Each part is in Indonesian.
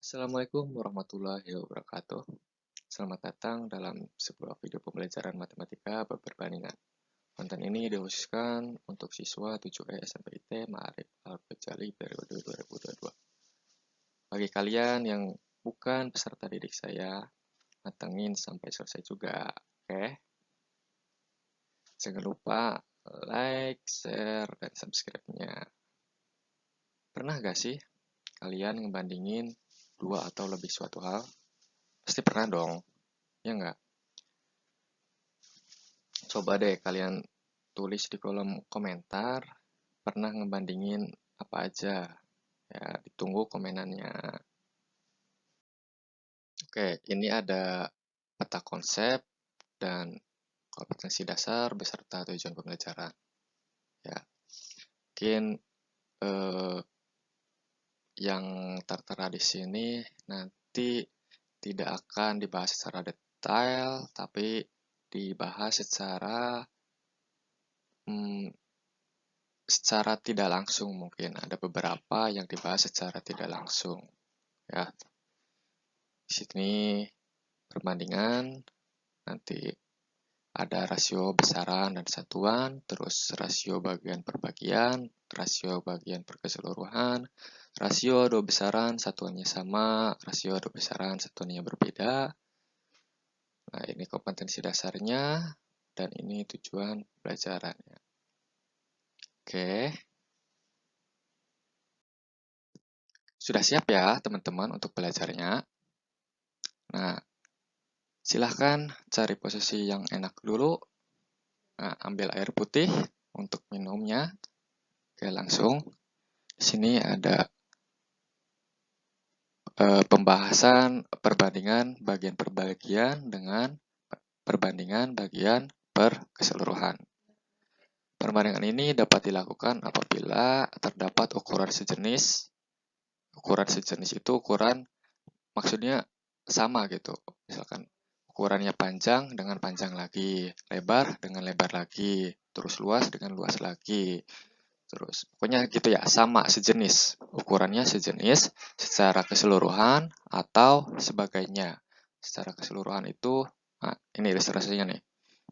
Assalamualaikum warahmatullahi wabarakatuh. Selamat datang dalam sebuah video pembelajaran matematika perbandingan. Konten ini dikhususkan untuk siswa 7E SMPIT Ma'arif Al-Ghazali periode 2022. Bagi kalian yang bukan peserta didik saya, matengin sampai selesai juga, oke? Jangan lupa like, share, dan subscribe-nya. Pernah gak sih kalian ngebandingin dua atau lebih suatu hal? Pasti pernah dong, ya nggak? Coba deh kalian tulis di kolom komentar, pernah ngebandingin apa aja. Ya, ditunggu komenannya. Oke, ini ada peta konsep dan kompetensi dasar beserta tujuan pembelajaran. Ya, mungkin yang tertera di sini nanti tidak akan dibahas secara detail, tapi dibahas secara tidak langsung. Mungkin ada beberapa yang dibahas secara tidak langsung. Ya, di sini perbandingan, nanti ada rasio besaran dan satuan, terus rasio bagian per bagian, rasio bagian per keseluruhan, rasio dua besaran satuannya sama, rasio dua besaran satuannya berbeda. Nah, ini kompetensi dasarnya, dan ini tujuan pelajarannya. Oke. Sudah siap ya teman-teman untuk belajarnya? Nah, silahkan cari posisi yang enak dulu. Nah, ambil air putih untuk minumnya. Oke, langsung. Di sini ada pembahasan perbandingan bagian per bagian dengan perbandingan bagian per keseluruhan. Perbandingan ini dapat dilakukan apabila terdapat ukuran sejenis. Ukuran sejenis itu ukuran maksudnya sama gitu. Misalkan ukurannya panjang dengan panjang lagi, lebar dengan lebar lagi, terus luas dengan luas lagi. Terus pokoknya gitu ya, sama sejenis. Ukurannya sejenis secara keseluruhan atau sebagainya. Secara keseluruhan itu, nah, ini ilustrasinya nih.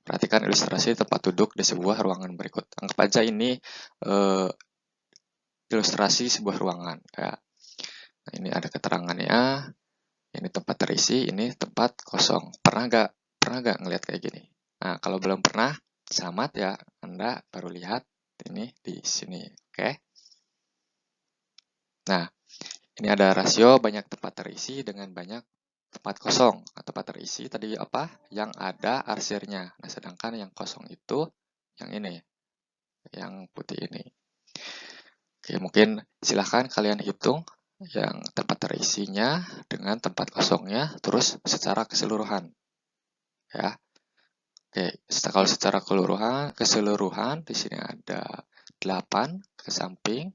Perhatikan ilustrasi tempat duduk di sebuah ruangan berikut. Anggap aja ini ilustrasi sebuah ruangan. Ya. Nah, ini ada keterangannya. Ini tempat terisi, ini tempat kosong. Pernah nggak ngelihat kayak gini? Nah, kalau belum pernah, selamat ya, Anda baru lihat ini di sini, oke? Nah, ini ada rasio banyak tempat terisi dengan banyak tempat kosong. Nah, tempat terisi tadi apa? Yang ada arsirnya. Nah, sedangkan yang kosong itu yang ini, yang putih ini. Oke, mungkin silahkan kalian hitung yang tempat terisinya dengan tempat kosongnya, terus secara keseluruhan. Ya. Oke, kalau secara keseluruhan di sini ada 8 ke samping,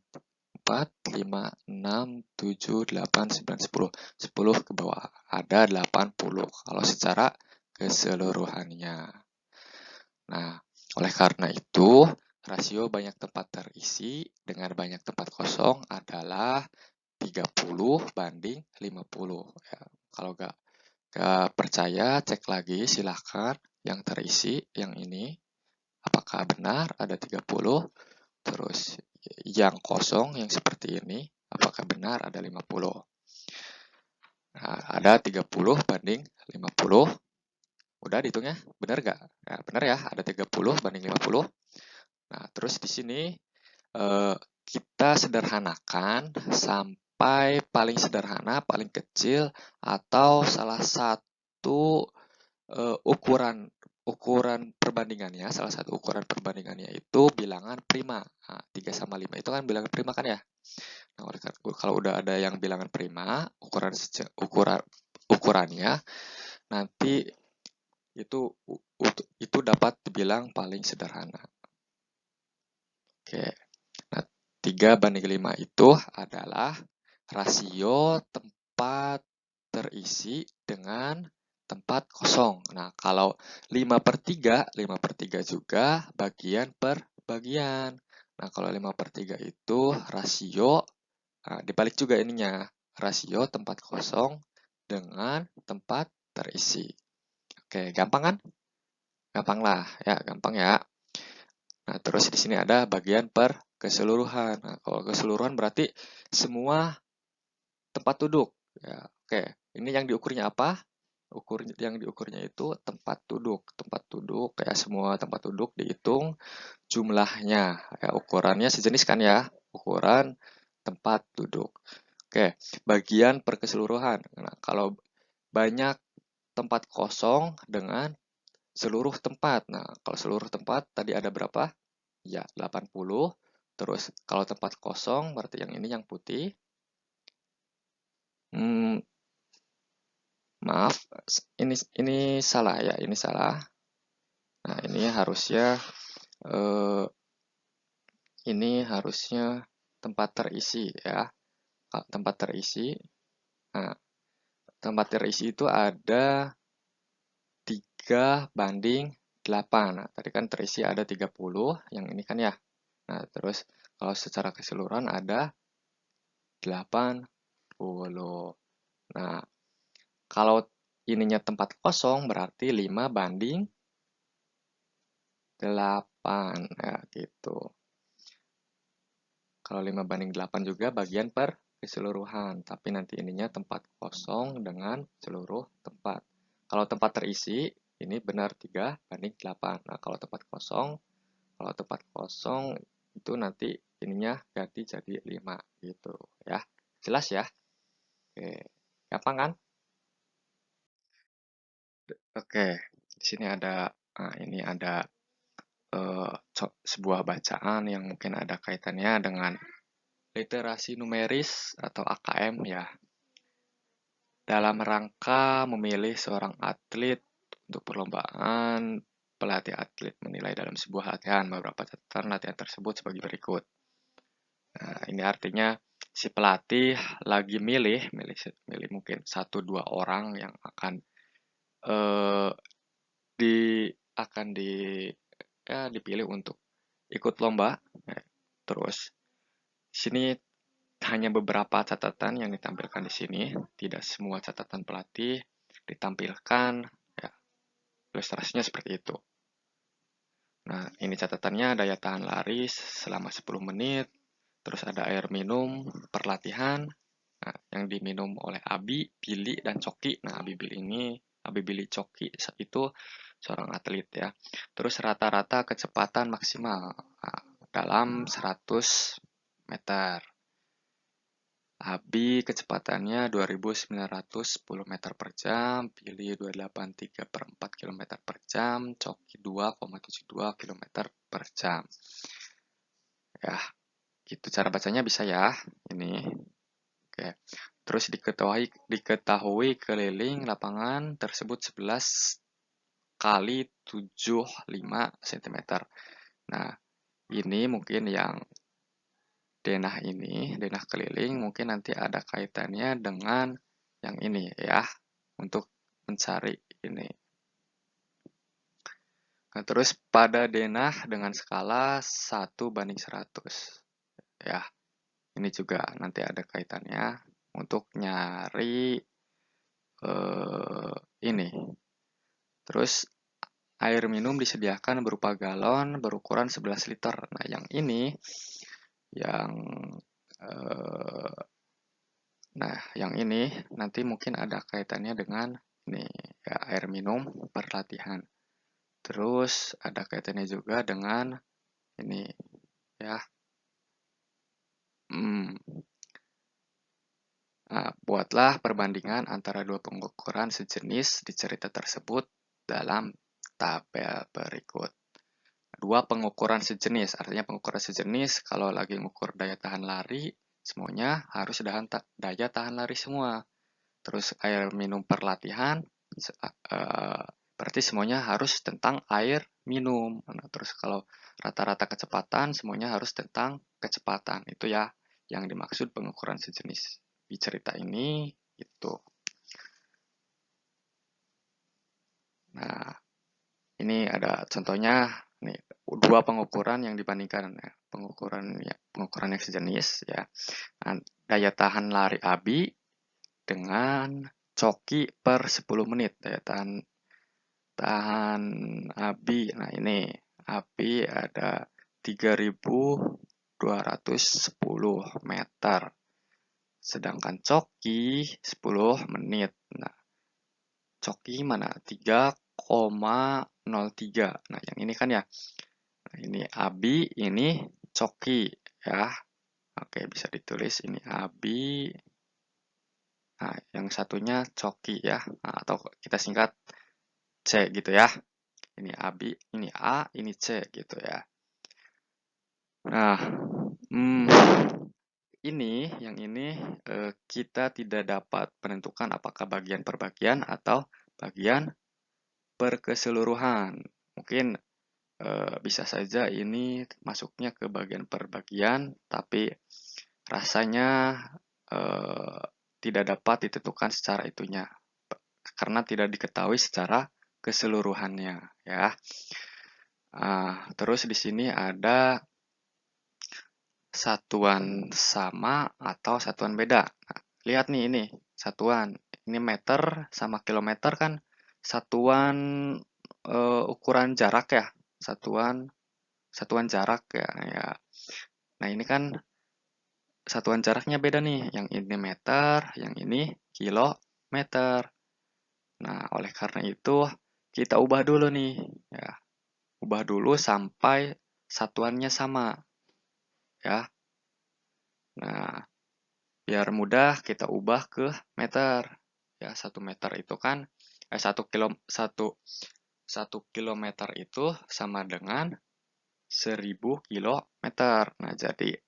4, 5, 6, 7, 8, 9, 10. 10 ke bawah. Ada 80 kalau secara keseluruhannya. Nah, oleh karena itu, rasio banyak tempat terisi dengan banyak tempat kosong adalah 30 banding 50. Ya, kalau nggak percaya, cek lagi silahkan yang terisi, yang ini. Apakah benar ada 30? Terus yang kosong, yang seperti ini, apakah benar ada 50? Nah, ada 30 banding 50. Udah dihitungnya? Benar nggak? Ya, benar ya, ada 30 banding 50. Nah, terus di sini kita sederhanakan sampai paling sederhana, paling kecil, atau salah satu ukuran perbandingannya, salah satu ukuran perbandingannya itu bilangan prima. Nah, 3 sama 5 itu kan bilangan prima kan ya? Nah, kalau udah ada yang bilangan prima, ukurannya nanti itu dapat dibilang paling sederhana. Oke. Nah, 3 banding 5 itu adalah rasio tempat terisi dengan tempat kosong. Nah, kalau 5/3 juga bagian per bagian. Nah, kalau 5/3 itu rasio, nah, dibalik juga ininya. rasio tempat kosong dengan tempat terisi. Oke, gampang kan? Gampang lah, ya, gampang ya. Nah, terus di sini ada bagian per keseluruhan. Nah, kalau keseluruhan berarti semua tempat duduk. Ya, oke. Ini yang diukurnya apa? Yang diukurnya itu tempat duduk. Tempat duduk, kayak semua tempat duduk dihitung jumlahnya. Ya, ukurannya sejenis kan ya? Ukuran tempat duduk. Oke, bagian per keseluruhan. Nah, kalau banyak tempat kosong dengan seluruh tempat. Nah, kalau seluruh tempat tadi ada berapa? Ya, 80. Terus kalau tempat kosong berarti yang ini yang putih. Maaf, ini salah ya, ini salah. Nah, ini harusnya tempat terisi ya. Tempat terisi. Nah, tempat terisi itu ada 3:8. Nah, tadi kan terisi ada 30, yang ini kan ya. Nah, terus kalau secara keseluruhan ada 80. Nah, kalau ininya tempat kosong berarti 5:8. Ya, gitu. Kalau 5:8 juga bagian per keseluruhan, tapi nanti ininya tempat kosong dengan seluruh tempat. Kalau tempat terisi, ini benar 3:8. Nah, kalau tempat kosong itu nanti ininya ganti jadi 5 gitu ya. Jelas ya? Oke. Gampang kan? Oke. Di sini ada ini ada sebuah bacaan yang mungkin ada kaitannya dengan literasi numeris atau AKM ya. Dalam rangka memilih seorang atlet untuk perlombaan, pelatih atlet menilai dalam sebuah latihan beberapa catatan latihan tersebut sebagai berikut. Nah, ini artinya si pelatih lagi milih mungkin 1-2 orang yang akan eh, di akan dipilih untuk ikut lomba. Terus sini hanya beberapa catatan yang ditampilkan di sini, tidak semua catatan pelatih ditampilkan. Ya, ilustrasinya seperti itu. Nah, ini catatannya daya tahan lari selama 10 menit, terus ada air minum per latihan, yang diminum oleh Abi, Billy, dan Coki. Nah, Abi, Billy, Coki itu seorang atlet ya. Terus rata-rata kecepatan maksimal dalam 100 meter. Abi kecepatannya 2.910 meter per jam, Billy 283 per 4 km per jam, Coki 2,72 km per jam. Ya, gitu cara bacanya bisa ya. Ini. Oke. Terus diketahui keliling lapangan tersebut 11 kali 75 cm. Nah, ini mungkin yang denah keliling mungkin nanti ada kaitannya dengan yang ini ya, untuk mencari ini. Nah, terus pada denah dengan skala 1:100. Ya, ini juga nanti ada kaitannya untuk nyari ini. Terus air minum disediakan berupa galon berukuran 11 liter. Nah, yang ini yang nanti mungkin ada kaitannya dengan ini ya, air minum per latihan. Terus ada kaitannya juga dengan ini ya. Nah, buatlah perbandingan antara dua pengukuran sejenis di cerita tersebut dalam tabel berikut. Dua pengukuran sejenis, artinya pengukuran sejenis kalau lagi mengukur daya tahan lari, semuanya harus daya tahan lari semua. Terus air minum per latihan, berarti semuanya harus tentang air minum. Nah, terus kalau rata-rata kecepatan, semuanya harus tentang kecepatan. Itu ya yang dimaksud pengukuran sejenis. Di cerita ini, itu. Nah, ini ada contohnya, nih, dua pengukuran yang dibandingkan. Pengukuran yang sejenis, ya. Daya tahan lari Abi dengan coki per 10 menit. Daya tahan ABI. Nah, ini ABI ada 3210 meter. Sedangkan coki 10 menit. Nah, coki mana? 3,03. Nah, yang ini kan ya. Nah, ini ABI, ini coki ya. Oke, bisa ditulis ini ABI. Nah, yang satunya coki ya. Nah, atau kita singkat C gitu ya. Ini ABI, ini A, ini C gitu ya. Nah, yang ini kita tidak dapat menentukan apakah bagian per bagian atau bagian per keseluruhan. Mungkin bisa saja ini masuknya ke bagian per bagian, tapi rasanya tidak dapat ditentukan secara itunya, karena tidak diketahui secara keseluruhannya ya. Terus di sini ada satuan sama atau satuan beda. Nah, lihat nih ini satuan. Ini meter sama kilometer kan satuan ukuran jarak ya. Satuan jarak ya. Nah, ini kan satuan jaraknya beda nih. Yang ini meter, yang ini kilometer. Nah, oleh karena itu kita ubah dulu nih ya. Ubah dulu sampai satuannya sama ya. Nah, biar mudah kita ubah ke meter. Ya, 1 meter itu kan 1 kilometer itu sama dengan 1000 kilometer. Nah, jadi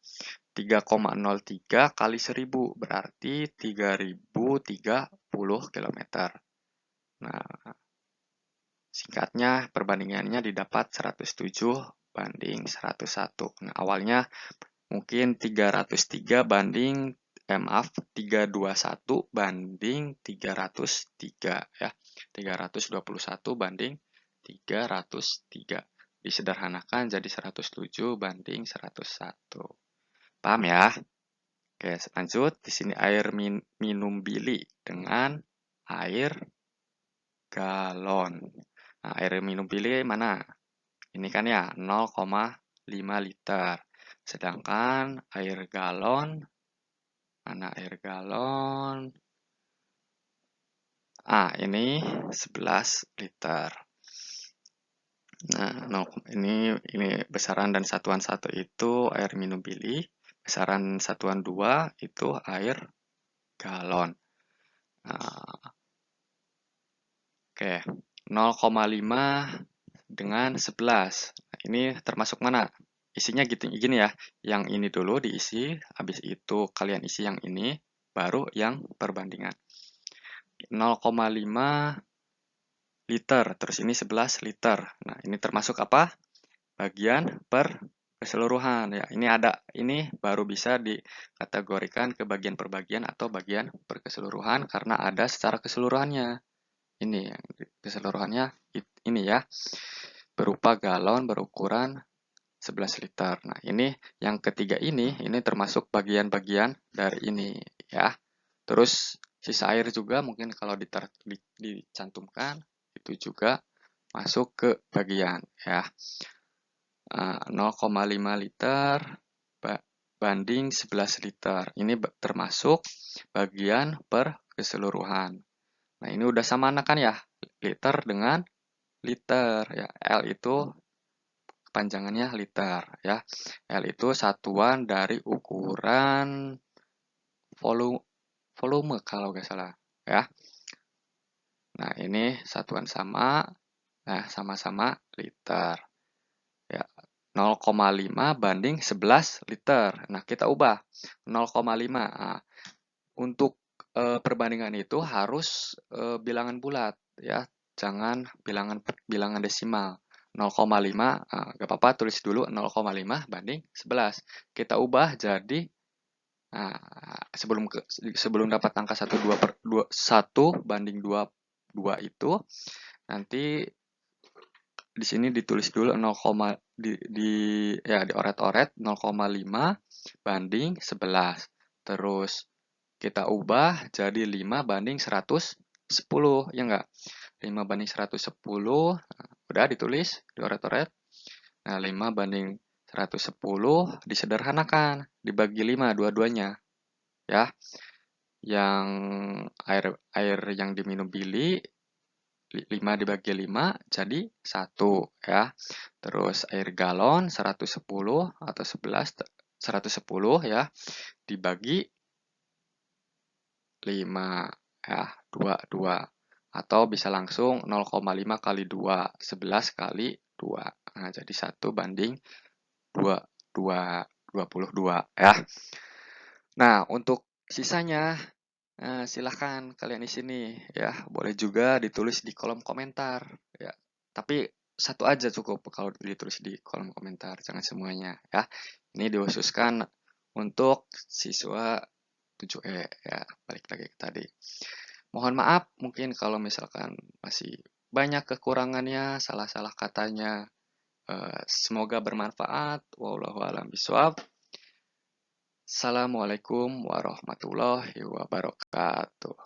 3,03 kali 1000 berarti 3030 kilometer. Nah, singkatnya perbandingannya didapat 107 banding 101. Nah, awalnya mungkin 303 banding 321 banding 303 ya. 321 banding 303. Disederhanakan jadi 107 banding 101. Paham ya? Oke, lanjut. Di sini air minum Billy dengan air galon. Nah, air minum Billy mana? Ini kan ya 0,5 liter. Sedangkan air galon, mana air galon? Ini 11 liter. Nah, ini besaran dan satuan 1 itu air minum Billy. Besaran satuan 2 itu air galon. Oke, 0,5 dengan 11. Nah, ini termasuk mana? Isinya gini ya. Yang ini dulu diisi, habis itu kalian isi yang ini, baru yang perbandingan. 0,5 liter, terus ini 11 liter. Nah, ini termasuk apa? Bagian per keseluruhan ya. Ini baru bisa dikategorikan ke bagian per bagian atau bagian per keseluruhan karena ada secara keseluruhannya. Ini yang keseluruhannya ini ya. Berupa galon berukuran 11 liter. Nah, ini yang ketiga ini termasuk bagian-bagian dari ini ya. Terus sisa air juga mungkin kalau dicantumkan itu juga masuk ke bagian ya. 0,5 liter banding 11 liter. Ini termasuk bagian per keseluruhan. Nah, ini udah sama kan ya? Liter dengan liter ya. L itu kepanjangannya liter ya. L itu satuan dari ukuran volume kalau nggak salah ya. Nah, ini satuan sama. Nah, sama-sama liter. Ya, 0,5 banding 11 liter. Nah, kita ubah 0,5. Nah, untuk perbandingan itu harus bilangan bulat ya. Jangan bilangan desimal. 0,5, nggak apa-apa tulis dulu 0,5 banding 11. Kita ubah jadi sebelum dapat angka 1 banding 2 itu nanti di sini ditulis dulu 0, dioret-oret 0,5 banding 11. Terus kita ubah jadi 5:110, ya enggak? 5:110, udah ditulis, dioret-oret. Nah, 5:110 disederhanakan, dibagi 5 dua-duanya. Ya, yang air yang diminum Billy 5 dibagi 5 jadi 1 ya. Terus air galon 110 atau 110 ya dibagi 5 ya, 2 atau bisa langsung 0,5 kali 2, 11 kali 2. Nah, jadi 1:22 ya. Nah, untuk sisanya silahkan kalian di sini ya, boleh juga ditulis di kolom komentar ya. Tapi satu aja cukup kalau ditulis di kolom komentar, jangan semuanya ya. Ini dikhususkan untuk siswa 7E ya, balik lagi ke tadi. Mohon maaf mungkin kalau misalkan masih banyak kekurangannya, salah-salah katanya. Semoga bermanfaat. Wallahu a'lam bishawab. Assalamualaikum warahmatullahi wabarakatuh.